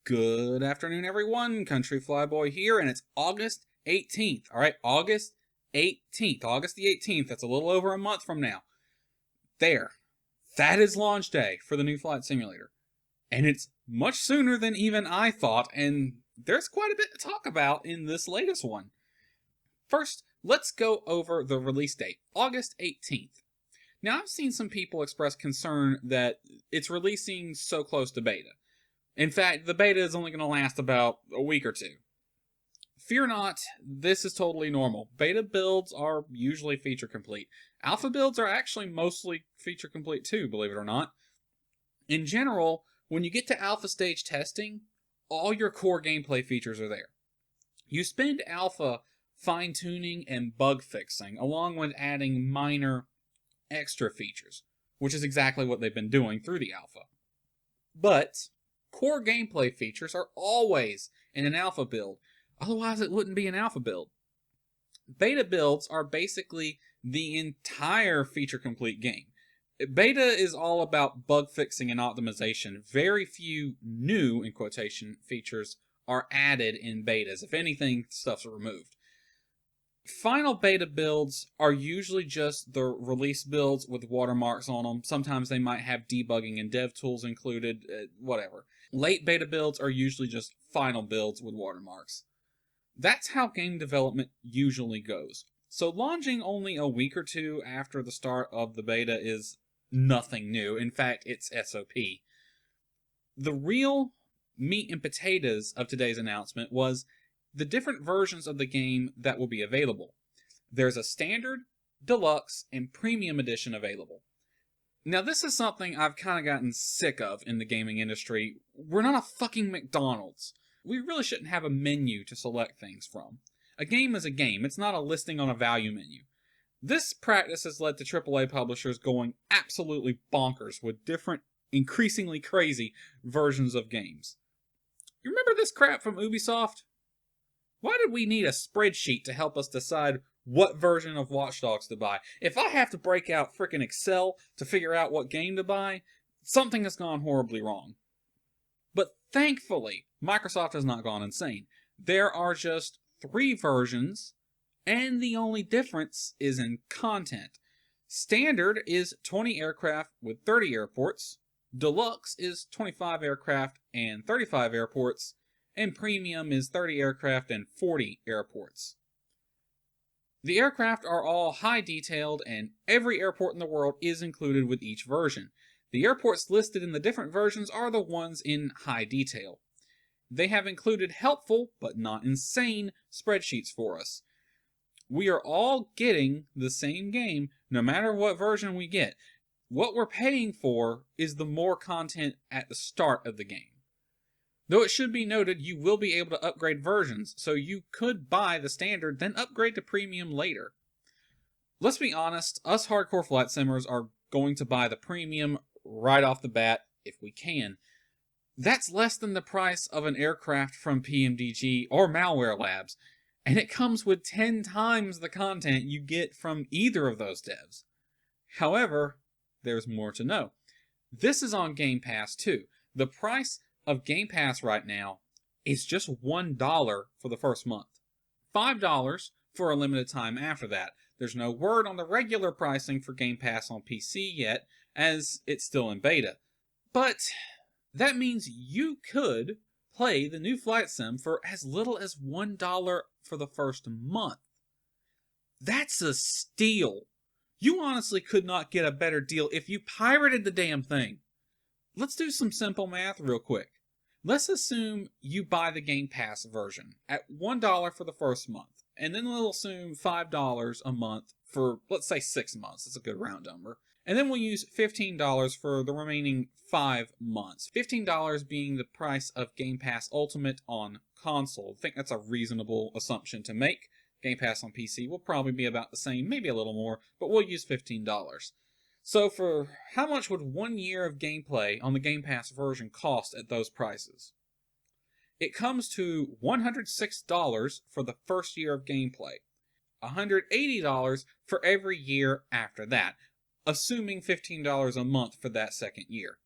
Good afternoon, everyone. Country Flyboy here, and it's August 18th. All right, August 18th. August the 18th. That's a little over a month from now. There. That is launch day for the new Flight Simulator. And it's much sooner than even I thought, and there's quite a bit to talk about in this latest one. First, let's go over the release date, August 18th. Now, I've seen some people express concern that it's releasing so close to beta. In fact, the beta is only going to last about a week or two. Fear not, this is totally normal. Beta builds are usually feature complete. Alpha builds are actually mostly feature complete too, believe it or not. In general, when you get to alpha stage testing, all your core gameplay features are there. You spend alpha fine-tuning and bug fixing, along with adding minor extra features, which is exactly what they've been doing through the alpha. But core gameplay features are always in an alpha build, otherwise it wouldn't be an alpha build. Beta builds are basically the entire feature complete game. Beta is all about bug fixing and optimization. Very few new, in quotation, features are added in betas. If anything, stuff's removed. Final beta builds are usually just the release builds with watermarks on them. Sometimes they might have debugging and dev tools included, whatever. Late beta builds are usually just final builds with watermarks. That's how game development usually goes. So launching only a week or two after the start of the beta is nothing new. In fact, it's SOP. The real meat and potatoes of today's announcement was the different versions of the game that will be available. There's a standard, deluxe, and premium edition available. Now, this is something I've kind of gotten sick of in the gaming industry. We're not a fucking McDonald's. We really shouldn't have a menu to select things from. A game is a game. It's not a listing on a value menu. This practice has led to AAA publishers going absolutely bonkers with different, increasingly crazy versions of games. You remember this crap from Ubisoft? Why did we need a spreadsheet to help us decide what version of Watch Dogs to buy? If I have to break out frickin' Excel to figure out what game to buy, something has gone horribly wrong. But thankfully, Microsoft has not gone insane. There are just 3 versions, and the only difference is in content. Standard is 20 aircraft with 30 airports, Deluxe is 25 aircraft and 35 airports, and Premium is 30 aircraft and 40 airports. The aircraft are all high detailed, and every airport in the world is included with each version. The airports listed in the different versions are the ones in high detail. They have included helpful, but not insane, spreadsheets for us. We are all getting the same game, no matter what version we get. What we're paying for is the more content at the start of the game. Though it should be noted, you will be able to upgrade versions, so you could buy the standard, then upgrade to premium later. Let's be honest, us hardcore flight simmers are going to buy the premium right off the bat if we can. That's less than the price of an aircraft from PMDG or Malware Labs, and it comes with 10 times the content you get from either of those devs. However, there's more to know. This is on Game Pass too. The price of Game Pass right now is just $1 for the first month. $5 for a limited time after that. There's no word on the regular pricing for Game Pass on PC yet, as it's still in beta. But that means you could play the new Flight Sim for as little as $1 for the first month. That's a steal. You honestly could not get a better deal if you pirated the damn thing. Let's do some simple math real quick. Let's assume you buy the Game Pass version at $1 for the first month, and then we'll assume $5 a month for, let's say, 6 months. That's a good round number. And then we'll use $15 for the remaining 5 months. $15 being the price of Game Pass Ultimate on console. I think that's a reasonable assumption to make. Game Pass on PC will probably be about the same, maybe a little more, but we'll use $15. So for how much would 1 year of gameplay on the Game Pass version cost at those prices? It comes to $106 for the first year of gameplay, $180 for every year after that, assuming $15 a month for that second year.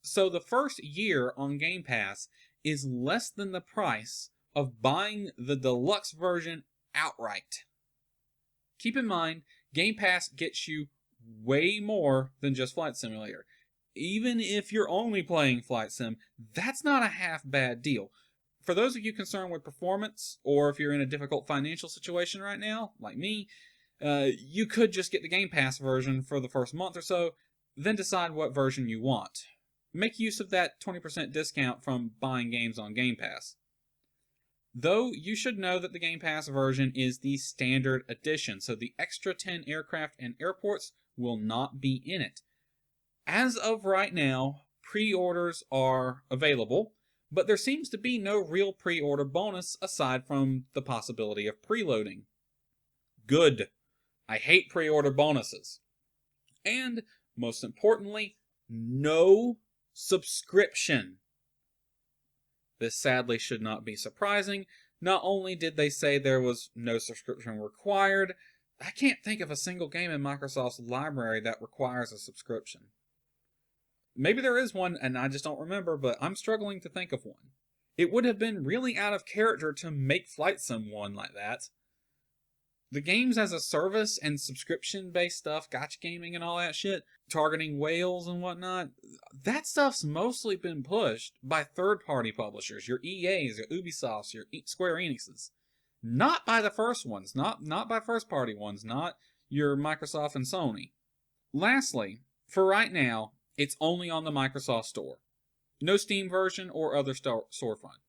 So the first year on Game Pass is less than the price of buying the deluxe version outright. Keep in mind, Game Pass gets you way more than just Flight Simulator. Even if you're only playing Flight Sim, that's not a half bad deal. For those of you concerned with performance, or if you're in a difficult financial situation right now, like me, you could just get the Game Pass version for the first month or so, then decide what version you want. Make use of that 20% discount from buying games on Game Pass. Though, you should know that the Game Pass version is the standard edition, so the extra 10 aircraft and airports will not be in it. As of right now, pre-orders are available, but there seems to be no real pre-order bonus aside from the possibility of preloading. Good. I hate pre-order bonuses. And, most importantly, no subscription. This sadly should not be surprising. Not only did they say there was no subscription required, I can't think of a single game in Microsoft's library that requires a subscription. Maybe there is one and I just don't remember, but I'm struggling to think of one. It would have been really out of character to make Flight Sim one like that. The games as a service and subscription-based stuff, gacha gaming and all that shit, targeting whales and whatnot, that stuff's mostly been pushed by third-party publishers, your EAs, your Ubisofts, your Square Enixes. Not by the first ones, not by first-party ones, not your Microsoft and Sony. Lastly, for right now, it's only on the Microsoft Store. No Steam version or other storefront.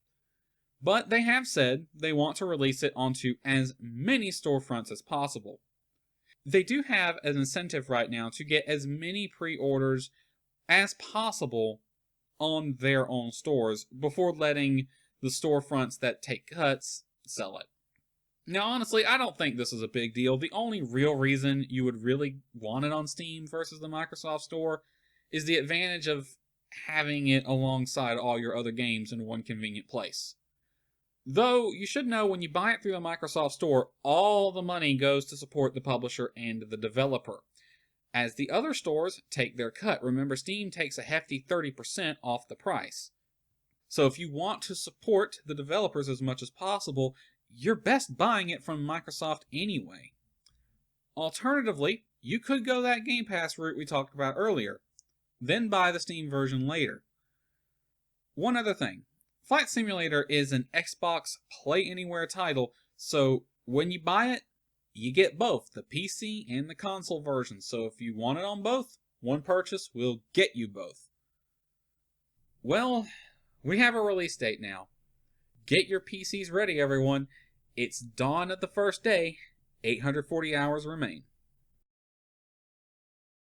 But they have said they want to release it onto as many storefronts as possible. They do have an incentive right now to get as many pre-orders as possible on their own stores before letting the storefronts that take cuts sell it. Now, honestly, I don't think this is a big deal. The only real reason you would really want it on Steam versus the Microsoft Store is the advantage of having it alongside all your other games in one convenient place. Though, you should know when you buy it through the Microsoft Store, all the money goes to support the publisher and the developer, as the other stores take their cut. Remember, Steam takes a hefty 30% off the price. So if you want to support the developers as much as possible, you're best buying it from Microsoft anyway. Alternatively, you could go that Game Pass route we talked about earlier, then buy the Steam version later. One other thing. Flight Simulator is an Xbox Play Anywhere title, so when you buy it, you get both, the PC and the console version. So if you want it on both, one purchase will get you both. Well, we have a release date now. Get your PCs ready, everyone. It's dawn of the first day. 840 hours remain.